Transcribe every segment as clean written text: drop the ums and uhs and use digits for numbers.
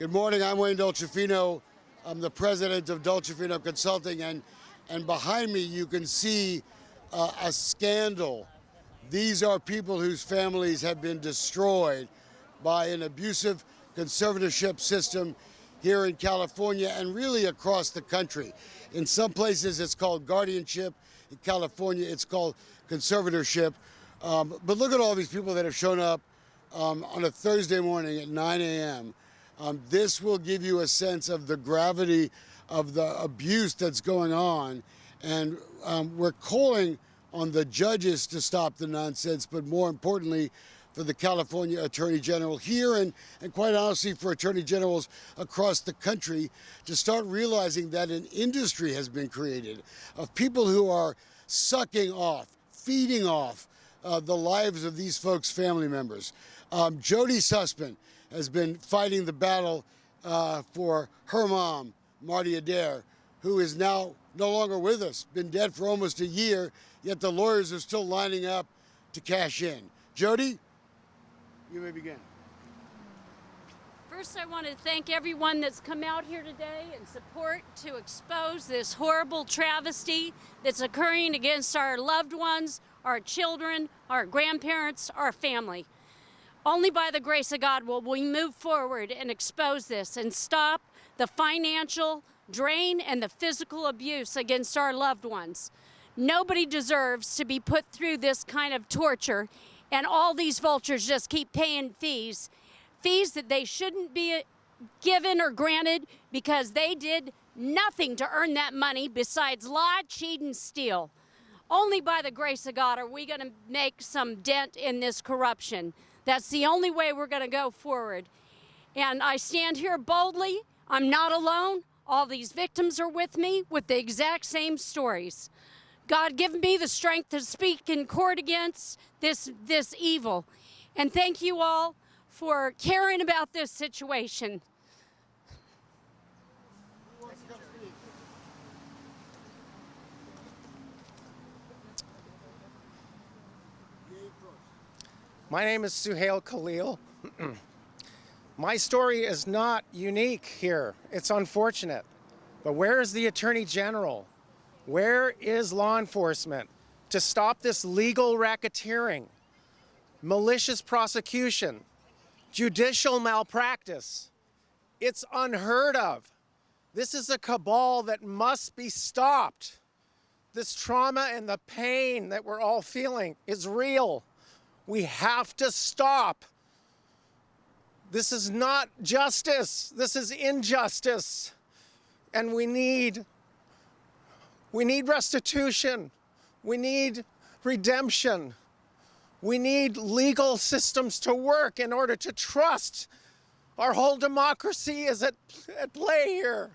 Good morning, I'm Wayne Dolcefino. I'm the president of Dolcefino Consulting, and behind me you can see a scandal. These are people whose families have been destroyed by an abusive conservatorship system here in California and really across the country. In some places it's called guardianship. In California it's called conservatorship. But look at all these people that have shown up on a Thursday morning at 9 a.m. This will give you a sense of the gravity of the abuse that's going on. And we're calling on the judges to stop the nonsense, but more importantly, for the California Attorney General here and quite honestly for Attorney Generals across the country to start realizing that an industry has been created of people who are sucking off, feeding off the lives of these folks' family members. Jody Sussman has been fighting the battle for her mom, Marty Adair, who is now no longer with us, been dead for almost a year, yet the lawyers are still lining up to cash in. Jody, you may begin. First, I want to thank everyone that's come out here today in support to expose this horrible travesty that's occurring against our loved ones, our children, our grandparents, our family. Only by the grace of God will we move forward and expose this and stop the financial drain and the physical abuse against our loved ones. Nobody deserves to be put through this kind of torture, and all these vultures just keep paying fees that they shouldn't be given or granted because they did nothing to earn that money besides lie, cheat, and steal. Only by the grace of God are we going to make some dent in this corruption. That's the only way we're going to go forward. And I stand here boldly. I'm not alone. All these victims are with me with the exact same stories. God, give me the strength to speak in court against this evil. And thank you all for caring about this situation. My name is Suhail Khalil. My story is not unique here. It's unfortunate. But where is the Attorney General? Where is law enforcement to stop this legal racketeering, malicious prosecution, judicial malpractice? It's unheard of. This is a cabal that must be stopped. This trauma and the pain that we're all feeling is real. We have to stop. This is not justice. This is injustice. And we need restitution. We need redemption. We need legal systems to work in order to trust. Our whole democracy is at play here.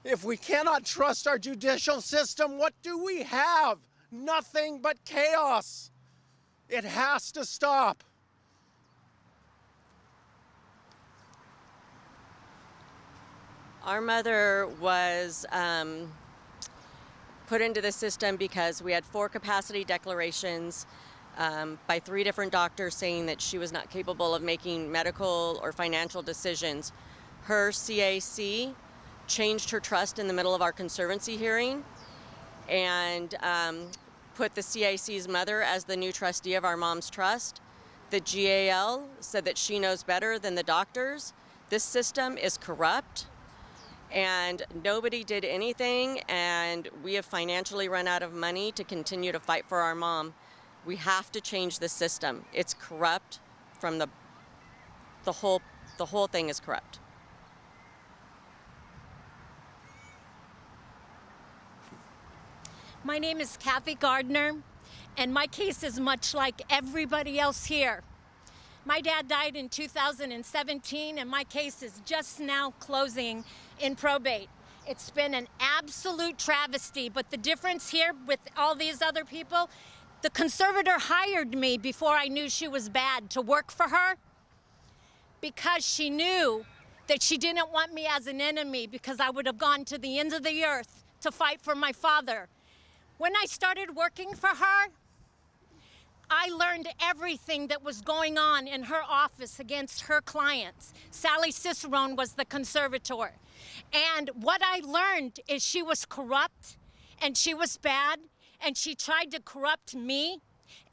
If we cannot trust our judicial system, what do we have? Nothing but chaos. It has to stop. Our mother was put into the system because we had 4 capacity declarations by 3 different doctors saying that she was not capable of making medical or financial decisions. Her CAC changed her trust in the middle of our conservancy hearing and put the CAC's mother as the new trustee of our mom's trust. The GAL said that she knows better than the doctors. This system is corrupt and nobody did anything, and we have financially run out of money to continue to fight for our mom. We have to change the system. It's corrupt from the whole thing is corrupt. My name is Kathy Gardner, and my case is much like everybody else here. My dad died in 2017, and my case is just now closing in probate. It's been an absolute travesty, but the difference here with all these other people, the conservator hired me before I knew she was bad to work for her because she knew that she didn't want me as an enemy because I would have gone to the ends of the earth to fight for my father. When I started working for her, I learned everything that was going on in her office against her clients. Sally Cicerone was the conservator. And what I learned is she was corrupt and she was bad and she tried to corrupt me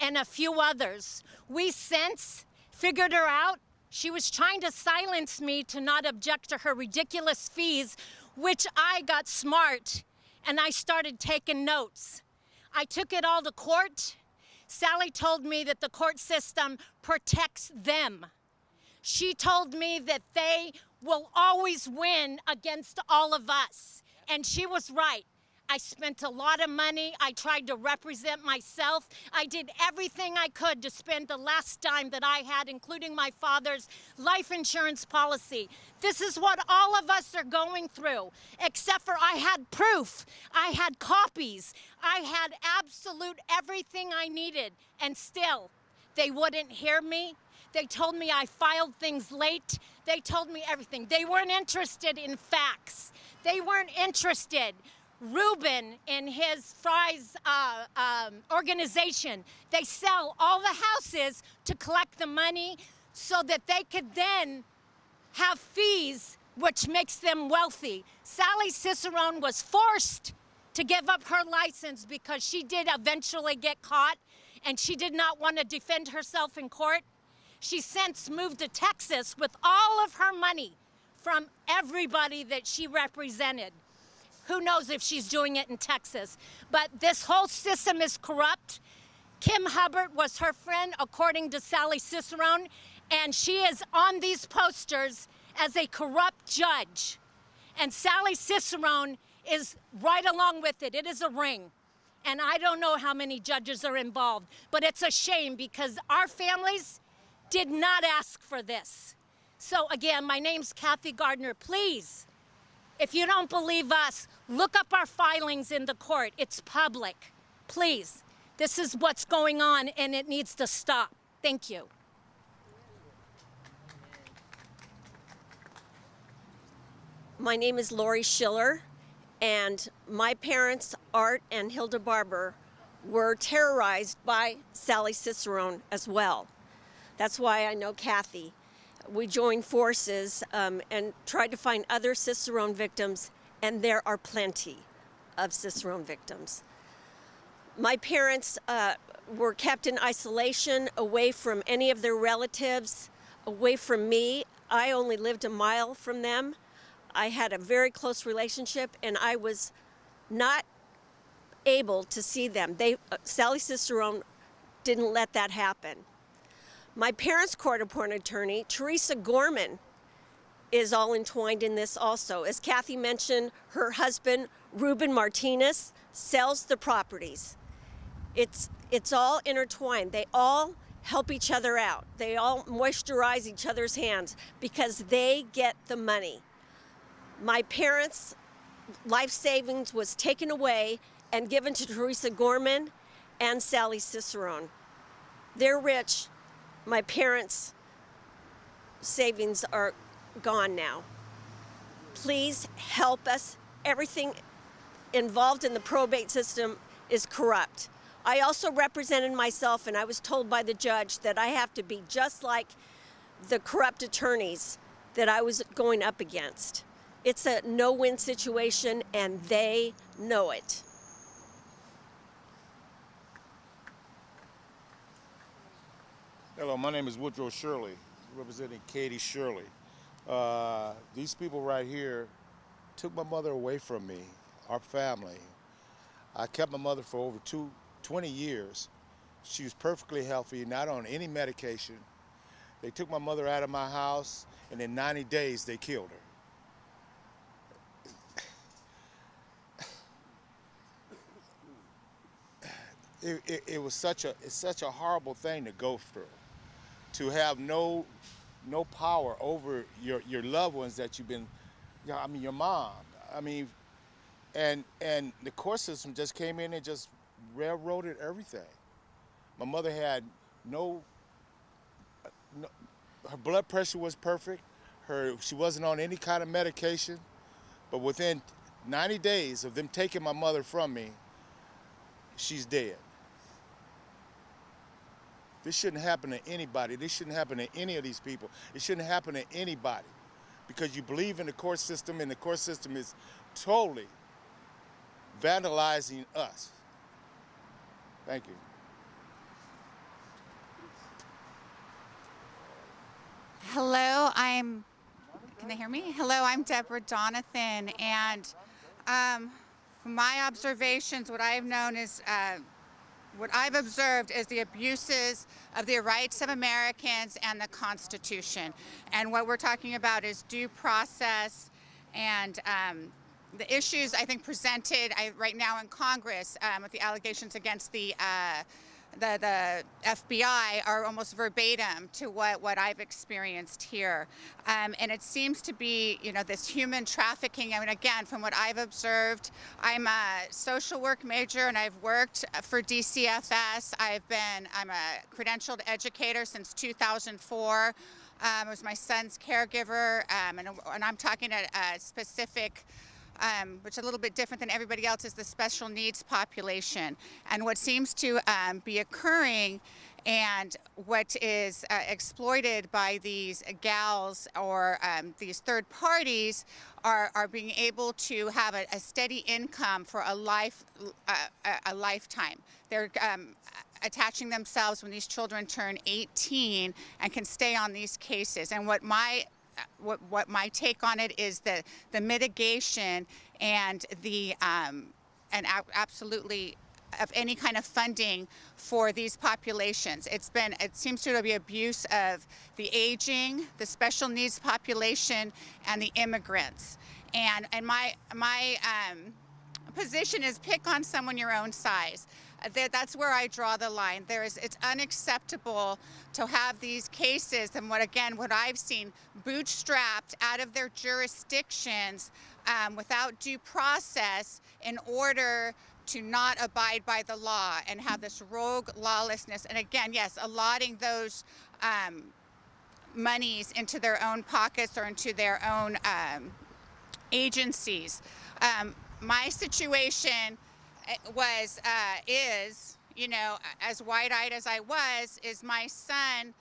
and a few others. We since figured her out. She was trying to silence me to not object to her ridiculous fees, which I got smart and I started taking notes. I took it all to court. Sally told me that the court system protects them. She told me that they will always win against all of us. And she was right. I spent a lot of money. I tried to represent myself. I did everything I could to spend the last dime that I had, including my father's life insurance policy. This is what all of us are going through, except for I had proof. I had copies. I had absolute everything I needed, and still, they wouldn't hear me. They told me I filed things late. They told me everything. They weren't interested in facts. They weren't interested. Reuben and his Fry's organization, they sell all the houses to collect the money so that they could then have fees, which makes them wealthy. Sally Cicerone was forced to give up her license because she did eventually get caught and she did not want to defend herself in court. She since moved to Texas with all of her money from everybody that she represented. Who knows if she's doing it in Texas? But this whole system is corrupt. Kim Hubbard was her friend, according to Sally Cicerone, and she is on these posters as a corrupt judge. And Sally Cicerone is right along with it. It is a ring. And I don't know how many judges are involved, but it's a shame because our families did not ask for this. So again, my name's Kathy Gardner. Please, if you don't believe us, look up our filings in the court. It's public. Please, this is what's going on and it needs to stop. Thank you. My name is Lori Schiller, and my parents, Art and Hilda Barber, were terrorized by Sally Cicerone as well. That's why I know Kathy. We joined forces and tried to find other Cicerone victims, and there are plenty of Cicerone victims. My parents were kept in isolation, away from any of their relatives, away from me. I only lived a mile from them. I had a very close relationship, and I was not able to see them. Sally Cicerone didn't let that happen. My parents' court-appointed attorney, Teresa Gorman, is all entwined in this also. As Kathy mentioned, her husband, Reuben Martinez, sells the properties. It's all intertwined. They all help each other out. They all moisturize each other's hands because they get the money. My parents' life savings was taken away and given to Teresa Gorman and Sally Cicerone. They're rich. My parents' savings are gone now. Please help us. Everything involved in the probate system is corrupt. I also represented myself, and I was told by the judge that I have to be just like the corrupt attorneys that I was going up against. It's a no-win situation, and they know it. Hello, my name is Woodrow Shirley, representing Katie Shirley. These people right here took my mother away from me, our family. I kept my mother for over 20 years. She was perfectly healthy, not on any medication. They took my mother out of my house, and in 90 days, they killed her. It was such a horrible thing to go through, to have no power over your loved ones that you've been, I mean, your mom. I mean, and the court system just came in and just railroaded everything. My mother had no her blood pressure was perfect. She wasn't on any kind of medication, but within 90 days of them taking my mother from me, she's dead. This shouldn't happen to anybody. This shouldn't happen to any of these people. It shouldn't happen to anybody because you believe in the court system, and the court system is totally vandalizing us. Thank you. Hello, can they hear me? Hello, I'm Deborah Donathan, and from my observations, what I've observed is the abuses of the rights of Americans and the Constitution. And what we're talking about is due process and the issues I think presented right now in Congress with the allegations against the FBI are almost verbatim to what I've experienced here. And it seems to be, this human trafficking. I mean, again, from what I've observed, I'm a social work major and I've worked for DCFS. I'm a credentialed educator since 2004. I was my son's caregiver, and I'm talking a specific which is a little bit different than everybody else, is the special needs population. And what seems to be occurring and what is exploited by these gals or these third parties are being able to have a steady income for a lifetime. They're attaching themselves when these children turn 18 and can stay on these cases. And what my take on it is the mitigation and absolutely of any kind of funding for these populations. It seems to be abuse of the aging, the special needs population, and the immigrants. And my position is pick on someone your own size. That's where I draw the line. It's unacceptable to have these cases, and what I've seen, bootstrapped out of their jurisdictions without due process in order to not abide by the law and have this rogue lawlessness. And again, yes, allotting those monies into their own pockets or into their own agencies. My situation is, as wide-eyed as I was, is my son,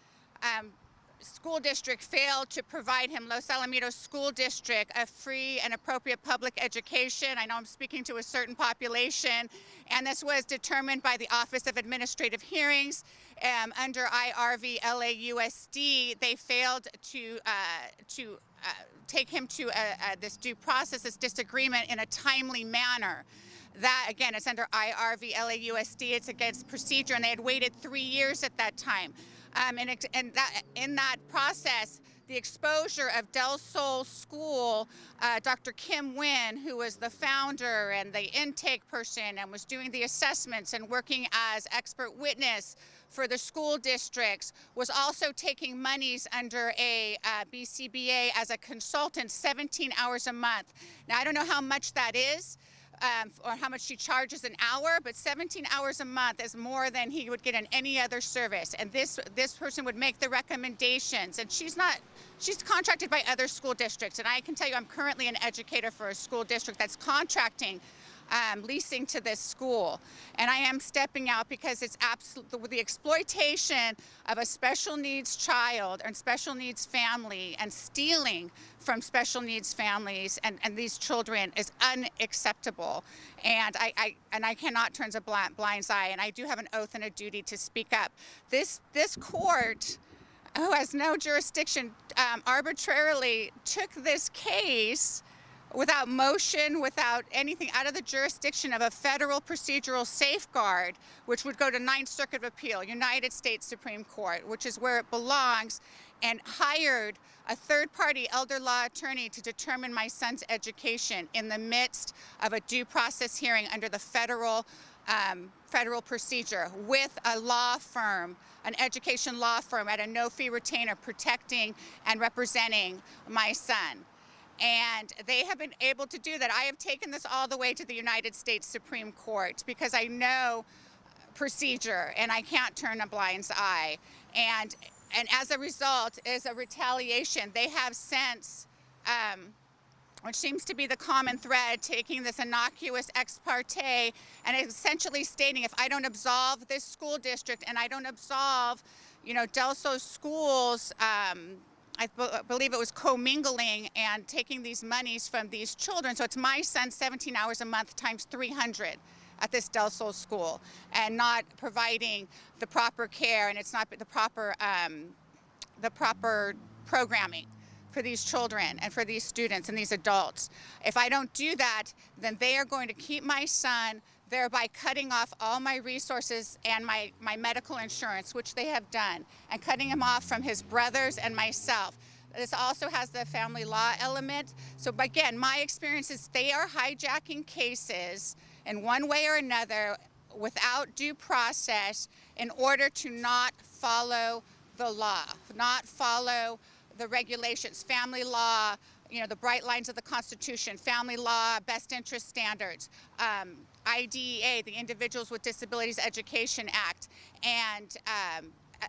school district failed to provide him, Los Alamitos School District, a free and appropriate public education. I know I'm speaking to a certain population, and this was determined by the Office of Administrative Hearings. Under IRV LAUSD, they failed to take him to this due process, this disagreement, in a timely manner. That, again, is under IRV LAUSD. It's against procedure, and they had waited 3 years at that time. In that process, the exposure of Del Sol School, Dr. Kim Nguyen, who was the founder and the intake person and was doing the assessments and working as expert witness for the school districts, was also taking monies under a BCBA as a consultant, 17 hours a month. Now, I don't know how much that is, or how much she charges an hour, but 17 hours a month is more than he would get in any other service. And this person would make the recommendations, and she's contracted by other school districts. And I can tell you, I'm currently an educator for a school district that's contracting leasing to this school. And I am stepping out because it's the exploitation of a special needs child and special needs family and stealing from special needs families and these children is unacceptable. And I cannot turn a blind eye, and I do have an oath and a duty to speak up. This court, who has no jurisdiction, arbitrarily took this case without motion, without anything, out of the jurisdiction of a federal procedural safeguard, which would go to Ninth Circuit of Appeal, United States Supreme Court, which is where it belongs, and hired a third-party elder law attorney to determine my son's education in the midst of a due process hearing under the federal procedure with a law firm, an education law firm at a no-fee retainer protecting and representing my son. And they have been able to do that. I have taken this all the way to the United States Supreme Court because I know procedure and I can't turn a blind eye. And as a result, as a retaliation, they have since which seems to be the common thread, taking this innocuous ex parte and essentially stating, if I don't absolve this school district and I don't absolve, Del Sol schools, believe it was commingling and taking these monies from these children. So it's my son 17 hours a month times 300 at this Del Sol school, and not providing the proper care, and it's not the proper programming for these children and for these students and these adults. If I don't do that, then they are going to keep my son, thereby cutting off all my resources and my medical insurance, which they have done, and cutting him off from his brothers and myself. This also has the family law element. So again, my experience is they are hijacking cases in one way or another without due process in order to not follow the law, not follow the regulations, family law, the bright lines of the Constitution, family law, best interest standards, IDEA, the Individuals with Disabilities Education Act, and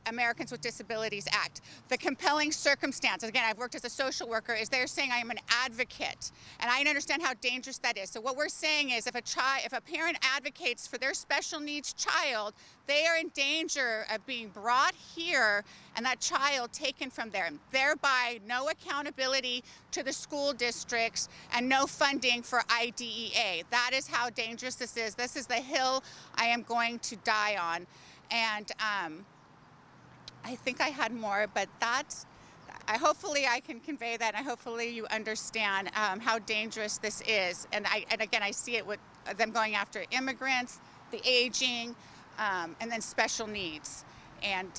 Americans with Disabilities Act. The compelling circumstance, again, I've worked as a social worker, is they're saying I am an advocate, and I understand how dangerous that is. So what we're saying is if a parent advocates for their special needs child, they are in danger of being brought here and that child taken from them, thereby no accountability to the school districts and no funding for IDEA. That is how dangerous this is. This is the hill I am going to die on. And I think I had more, but hopefully I can convey that, and hopefully you understand how dangerous this is. And again, I see it with them going after immigrants, the aging, and then special needs, and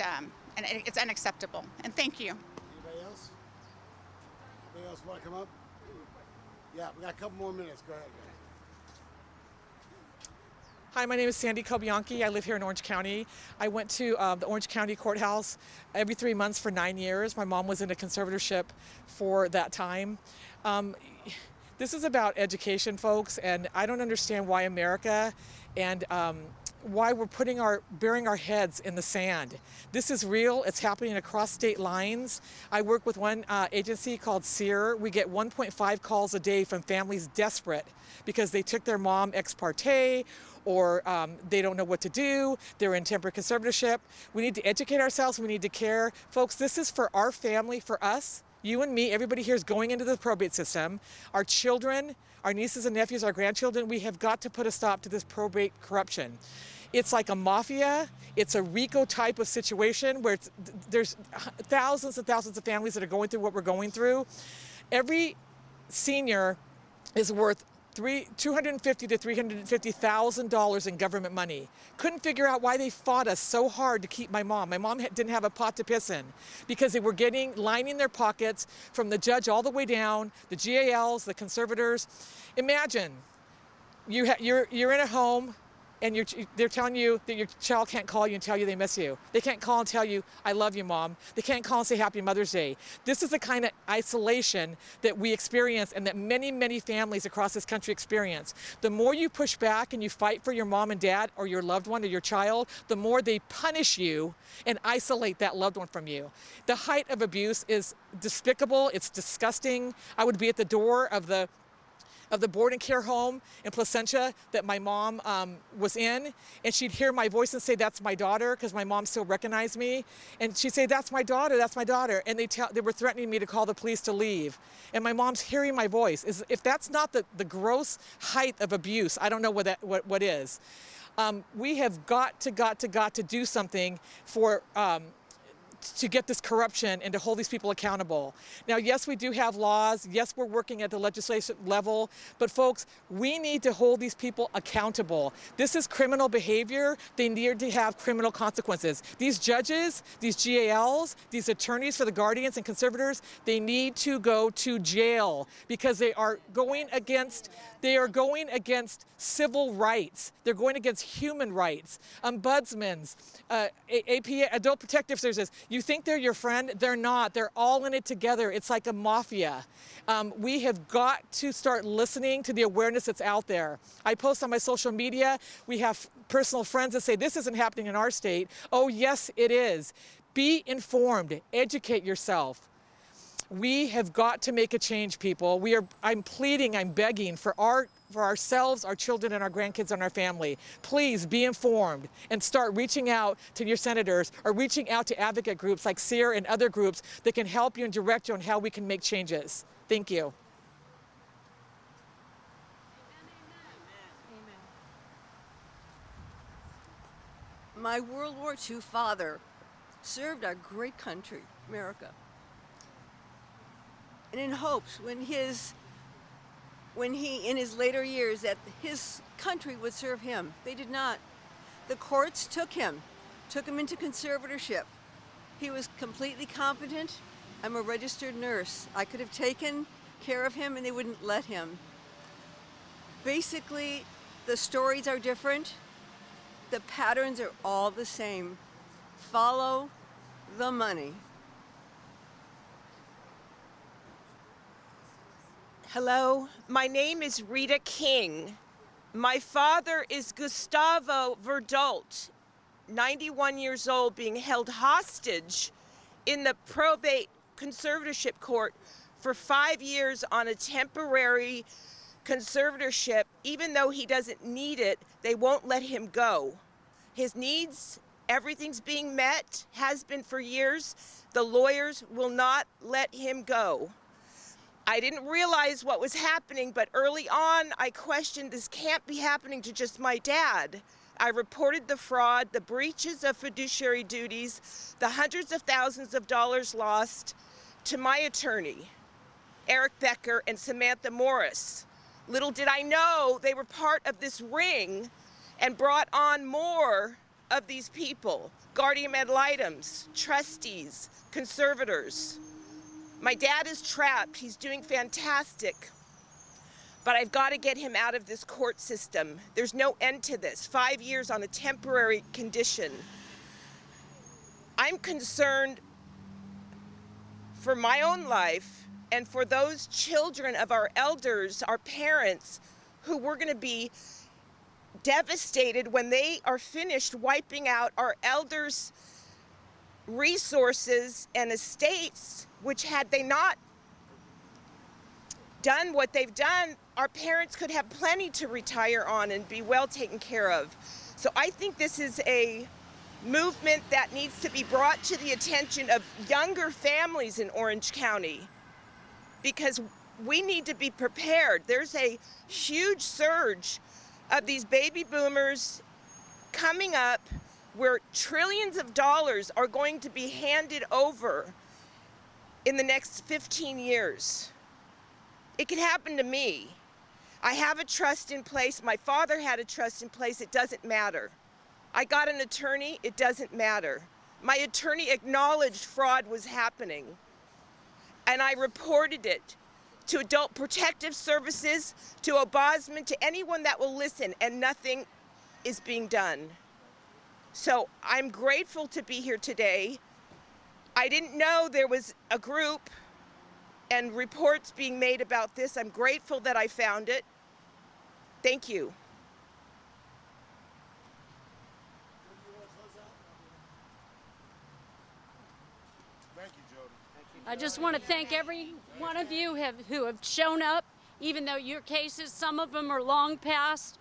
it's unacceptable. And thank you. Anybody else? Anybody else want to come up? Yeah, we got a couple more minutes. Go ahead. Hi, my name is Sandy Kobianki. I live here in Orange County. I went to the Orange County Courthouse every 3 months for 9 years. My mom was in a conservatorship for that time. This is about education, folks, and I don't understand why America and why we're burying our heads in the sand. This is real. It's happening across state lines. I work with one agency called SEER. We get 1.5 calls a day from families desperate because they took their mom ex parte, or they don't know what to do. They're in temporary conservatorship. We need to educate ourselves. We need to care. Folks, this is for our family, for us. You and me, everybody here is going into the probate system. Our children, our nieces and nephews, our grandchildren, we have got to put a stop to this probate corruption. It's like a mafia. It's a RICO type of situation where there's thousands and thousands of families that are going through what we're going through. Every senior is worth $250,000 to $350,000 in government money. Couldn't figure out why they fought us so hard to keep my mom. My mom didn't have a pot to piss in because they were lining their pockets from the judge all the way down, the GALs, the conservators. Imagine you're in a home and they're telling you that your child can't call you and tell you they miss you. They can't call and tell you, I love you, Mom. They can't call and say Happy Mother's Day. This is the kind of isolation that we experience and that many, many families across this country experience. The more you push back and you fight for your mom and dad or your loved one or your child, the more they punish you and isolate that loved one from you. The height of abuse is despicable. It's disgusting. I would be at the door of the board and care home in Placentia that my mom was in, and she'd hear my voice and say, that's my daughter, because my mom still recognized me. And she'd say, that's my daughter, that's my daughter. And they were threatening me to call the police to leave. And my mom's hearing my voice. If that's not the gross height of abuse, I don't know what is. We have got to do something to get this corruption and to hold these people accountable. Now, yes, we do have laws. Yes, we're working at the legislation level. But folks, we need to hold these people accountable. This is criminal behavior. They need to have criminal consequences. These judges, these GALs, these attorneys for the guardians and conservators, they need to go to jail because they are going against civil rights. They're going against human rights. Ombudsmen, APA, Adult Protective Services. You think they're your friend? They're not. They're all in it together. It's like a mafia. We have got to start listening to the awareness that's out there. I post on my social media. We have personal friends that say, this isn't happening in our state. Oh, yes, it is. Be informed. Educate yourself. We have got to make a change, people. I'm pleading, I'm begging for ourselves, our children, and our grandkids and our family. Please be informed and start reaching out to your senators or reaching out to advocate groups like SEER and other groups that can help you and direct you on how we can make changes. Thank you. My World War II father served our great country, America. And in hopes when he, in his later years, that his country would serve him. They did not. The courts took him into conservatorship. He was completely competent. I'm a registered nurse. I could have taken care of him and they wouldn't let him. Basically, the stories are different. The patterns are all the same. Follow the money. Hello, my name is Rita King. My father is Gustavo Verdult, 91 years old, being held hostage in the probate conservatorship court for 5 years on a temporary conservatorship. Even though he doesn't need it, they won't let him go. His needs, everything's being met, has been for years. The lawyers will not let him go. I didn't realize what was happening, but early on I questioned, this can't be happening to just my dad. I reported the fraud, the breaches of fiduciary duties, the hundreds of thousands of dollars lost to my attorney, Eric Becker and Samantha Morris. Little did I know they were part of this ring and brought on more of these people, guardian ad litems, trustees, conservators. My dad is trapped. He's doing fantastic. But I've got to get him out of this court system. There's no end to this. 5 years on a temporary condition. I'm concerned for my own life and for those children of our elders, our parents, who were going to be devastated when they are finished wiping out our elders' resources and estates, which had they not done what they've done, our parents could have plenty to retire on and be well taken care of. So I think this is a movement that needs to be brought to the attention of younger families in Orange County, because we need to be prepared. There's a huge surge of these baby boomers coming up where trillions of dollars are going to be handed over in the next 15 years. It could happen to me. I have a trust in place. My father had a trust in place. It doesn't matter. I got an attorney. It doesn't matter. My attorney acknowledged fraud was happening, and I reported it to Adult Protective Services, to Ombudsman, to anyone that will listen, and nothing is being done. So I'm grateful to be here today. I didn't know there was a group and reports being made about this. I'm grateful that I found it. Thank you. Thank you, Jody. I just want to thank every one of you who have shown up, even though your cases, some of them are long past.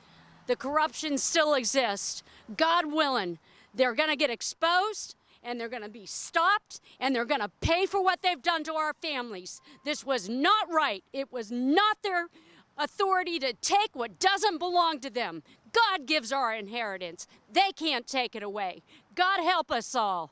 The corruption still exists. God willing, they're going to get exposed, and they're going to be stopped, and they're going to pay for what they've done to our families. This was not right. It was not their authority to take what doesn't belong to them. God gives our inheritance. They can't take it away. God help us all.